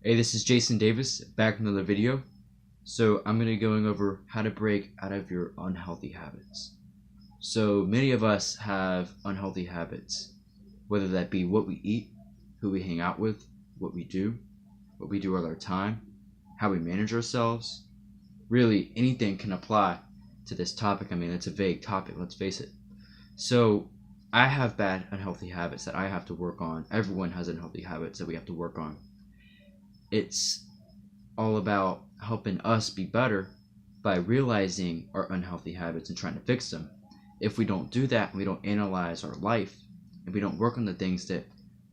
Hey, this is Jason Davis, back with another video. So I'm going to be going over how to break out of your unhealthy habits. So many of us have unhealthy habits, whether that be what we eat, who we hang out with, what we do with our time, how we manage ourselves. Really, anything can apply to this topic. I mean, it's a vague topic, let's face it. So I have bad unhealthy habits that I have to work on. Everyone has unhealthy habits that we have to work on. It's all about helping us be better by realizing our unhealthy habits and trying to fix them. If we don't do that, we don't analyze our life, and we don't work on the things that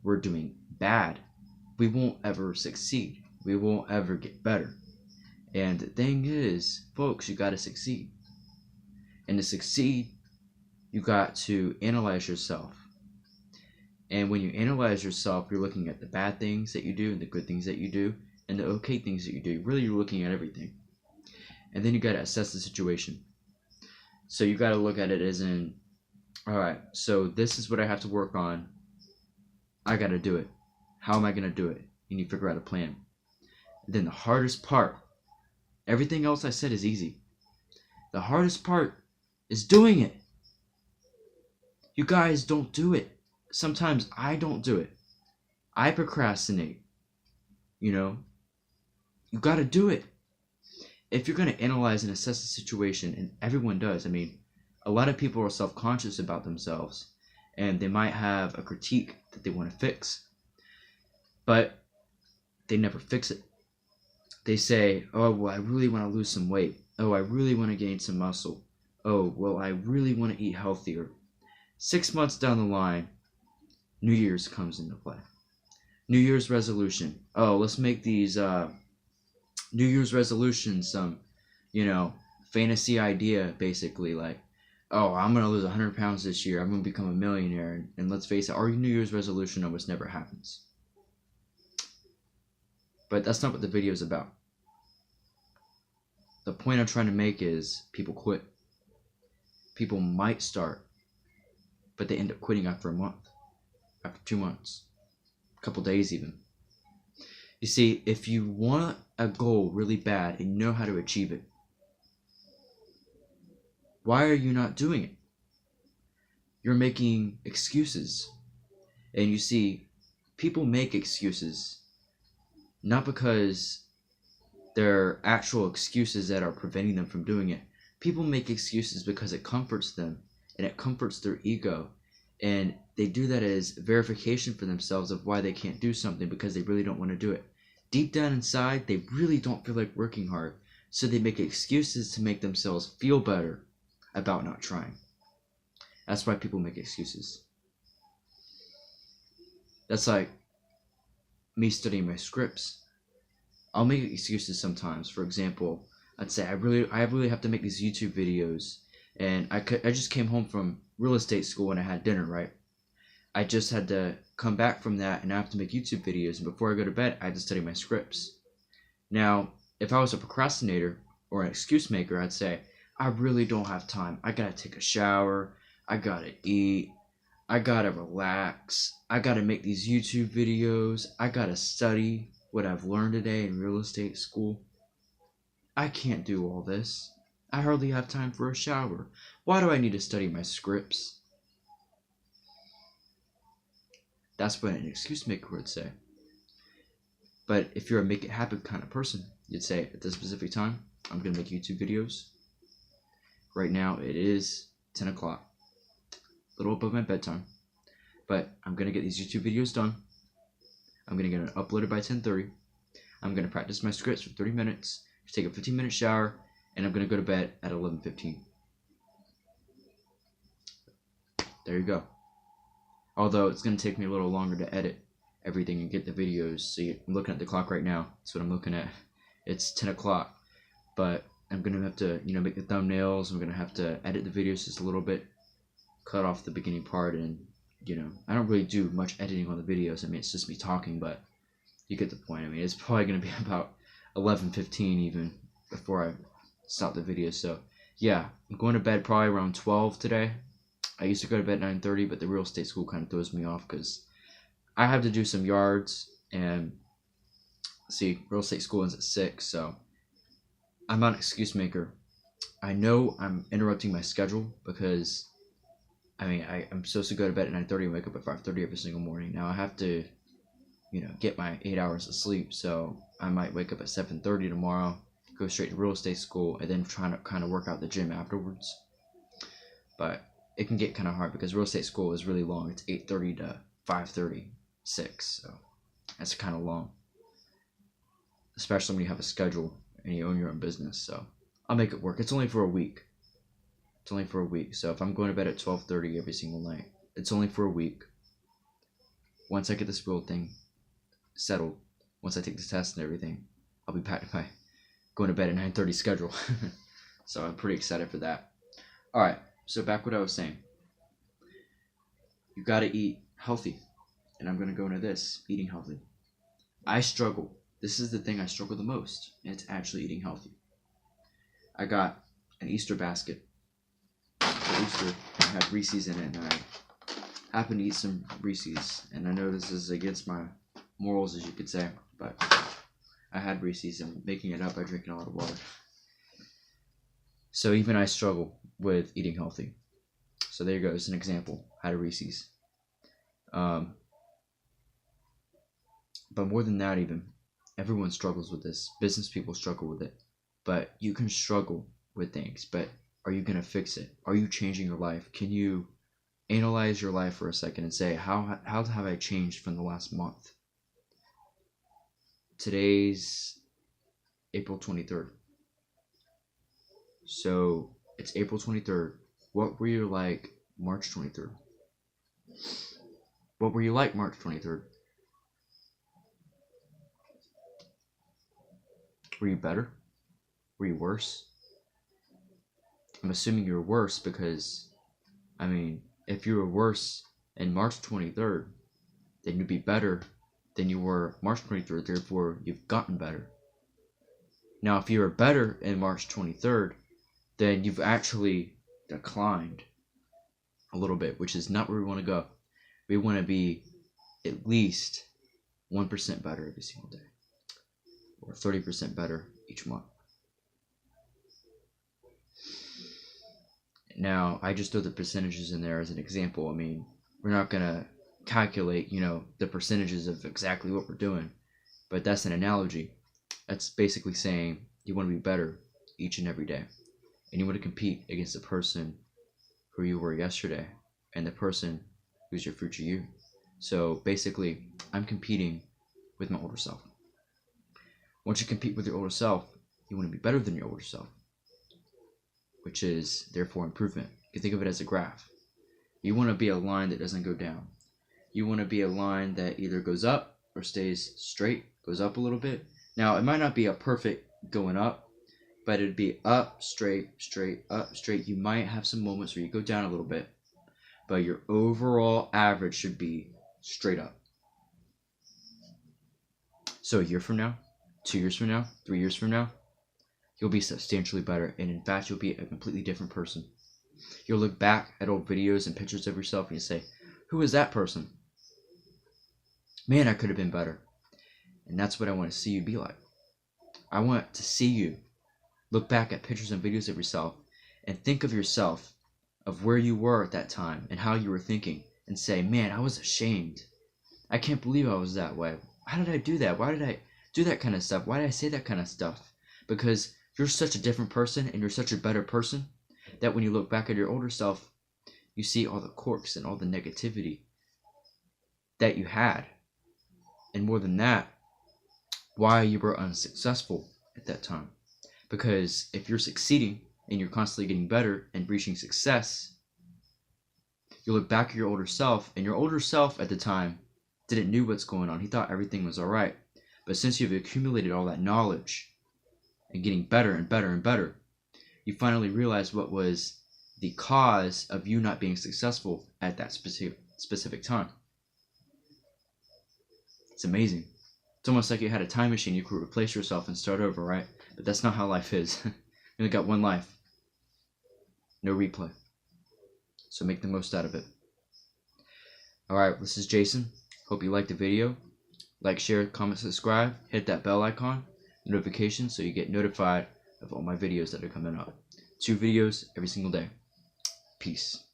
we're doing bad, we won't ever succeed. We won't ever get better. And the thing is, folks, you got to succeed. And to succeed, you got to analyze yourself. And when you analyze yourself, you're looking at the bad things that you do and the good things that you do and the okay things that you do. Really, you're looking at everything. And then you got to assess the situation. So you got to look at it as in, all right, so this is what I have to work on. I got to do it. How am I going to do it? You need to figure out a plan. And then the hardest part, everything else I said is easy. The hardest part is doing it. You guys don't do it. Sometimes I don't do it. I procrastinate. You got to do it. If you're going to analyze and assess the situation, and everyone does, I mean, a lot of people are self-conscious about themselves, and they might have a critique that they want to fix, but they never fix it. They say, oh, well, I really want to lose some weight. Oh, I really want to gain some muscle. Oh, well, I really want to eat healthier. 6 months down the line, New Year's comes into play. New Year's resolution. Oh, let's make these New Year's resolutions some, fantasy idea, basically. Like, oh, I'm going to lose 100 pounds this year. I'm going to become a millionaire. And let's face it, our New Year's resolution almost never happens. But that's not what the video is about. The point I'm trying to make is people quit. People might start, but they end up quitting after a month, after 2 months, a couple days even. You see, if you want a goal really bad and you know how to achieve it, why are you not doing it? You're making excuses. And you see, people make excuses not because they're actual excuses that are preventing them from doing it. People make excuses because it comforts them and it comforts their ego. And they do that as verification for themselves of why they can't do something, because they really don't want to do it. Deep down inside, they really don't feel like working hard. So they make excuses to make themselves feel better about not trying. That's why people make excuses. That's like me studying my scripts. I'll make excuses sometimes. For example, I'd say I really have to make these YouTube videos, and I just came home from real estate school and I had dinner, right? I just had to come back from that and I have to make YouTube videos, and before I go to bed, I had to study my scripts. Now, if I was a procrastinator or an excuse maker, I'd say, I really don't have time. I gotta take a shower, I gotta eat, I gotta relax, I gotta make these YouTube videos, I gotta study what I've learned today in real estate school. I can't do all this. I hardly have time for a shower. Why do I need to study my scripts? That's what an excuse maker would say. But if you're a make it happen kind of person, you'd say, at this specific time, I'm going to make YouTube videos. Right now, it is 10 o'clock. A little above my bedtime. But I'm going to get these YouTube videos done. I'm going to get it uploaded by 10:30. I'm going to practice my scripts for 30 minutes. Take a 15-minute shower. And I'm going to go to bed at 11:15. There you go. Although it's going to take me a little longer to edit everything and get the videos. See, I'm looking at the clock right now. That's what I'm looking at. It's 10 o'clock. But I'm going to have to, make the thumbnails. I'm going to have to edit the videos just a little bit. Cut off the beginning part. And, I don't really do much editing on the videos. I mean, it's just me talking, but you get the point. I mean, it's probably going to be about 11:15 even before I stop the video. So, yeah, I'm going to bed probably around 12 today. I used to go to bed at 9:30, but the real estate school kind of throws me off because I have to do some yards and see, real estate school ends at 6, so I'm not an excuse maker. I know I'm interrupting my schedule because, I mean, I'm supposed to go to bed at 9:30 and wake up at 5:30 every single morning. Now I have to, get my 8 hours of sleep, so I might wake up at 7:30 tomorrow, go straight to real estate school, and then try to kind of work out the gym afterwards. But it can get kind of hard because real estate school is really long. It's 8:30 to 5:30, 6, so that's kind of long, especially when you have a schedule and you own your own business. So I'll make it work. It's only for a week. So if I'm going to bed at 12:30 every single night, it's only for a week. Once I get this real thing settled, once I take the test and everything, I'll be back to my going to bed at 9:30 schedule. So I'm pretty excited for that. All right, so back what I was saying. You got to eat healthy, and I'm going to go into this, eating healthy. I struggle. This is the thing I struggle the most, and it's actually eating healthy. I got an Easter basket for Easter. I have Reese's in it, and I happen to eat some Reese's, and I know this is against my morals, as you could say, but I had Reese's, and making it up by drinking a lot of water. So even I struggle with eating healthy. So there you go. It's an example. I had a Reese's. But more than that, even everyone struggles with this. Business people struggle with it. But you can struggle with things, but are you going to fix it? Are you changing your life? Can you analyze your life for a second and say, how have I changed from the last month? Today's April 23rd. So it's April 23rd. What were you like March 23rd? What were you like March 23rd? Were you better? Were you worse? I'm assuming you were worse because, I mean, if you were worse in March 23rd, then you'd be better than you were March 23rd, therefore you've gotten better. Now, if you were better in March 23rd, then you've actually declined a little bit, which is not where we want to go. We want to be at least 1% better every single day, or 30% better each month. Now, I just throw the percentages in there as an example. I mean, we're not going to calculate, the percentages of exactly what we're doing, but that's an analogy. That's basically saying you want to be better each and every day, and you want to compete against the person who you were yesterday and the person who's your future you. So basically, I'm competing with my older self. Once you compete with your older self, you want to be better than your older self, which is therefore improvement. You can think of it as a graph. You want to be a line that doesn't go down. You want to be a line that either goes up or stays straight, goes up a little bit. Now, it might not be a perfect going up, but it'd be up, straight, straight, up, straight. You might have some moments where you go down a little bit, but your overall average should be straight up. So a year from now, 2 years from now, 3 years from now, you'll be substantially better, and in fact, you'll be a completely different person. You'll look back at old videos and pictures of yourself and you say, who is that person? Man, I could have been better. And that's what I want to see you be like. I want to see you look back at pictures and videos of yourself and think of yourself, of where you were at that time and how you were thinking, and say, man, I was ashamed. I can't believe I was that way. How did I do that? Why did I do that kind of stuff? Why did I say that kind of stuff? Because you're such a different person and you're such a better person that when you look back at your older self, you see all the quirks and all the negativity that you had. And more than that, why you were unsuccessful at that time. Because if you're succeeding and you're constantly getting better and reaching success, you look back at your older self, and your older self at the time didn't know what's going on. He thought everything was all right. But since you've accumulated all that knowledge and getting better and better and better, you finally realize what was the cause of you not being successful at that specific time. It's amazing. It's almost like you had a time machine. You could replace yourself and start over, right? But that's not how life is. You only got one life. No replay. So make the most out of it. Alright, this is Jason. Hope you liked the video. Like, share, comment, subscribe, hit that bell icon, notification, so you get notified of all my videos that are coming up. 2 videos every single day. Peace.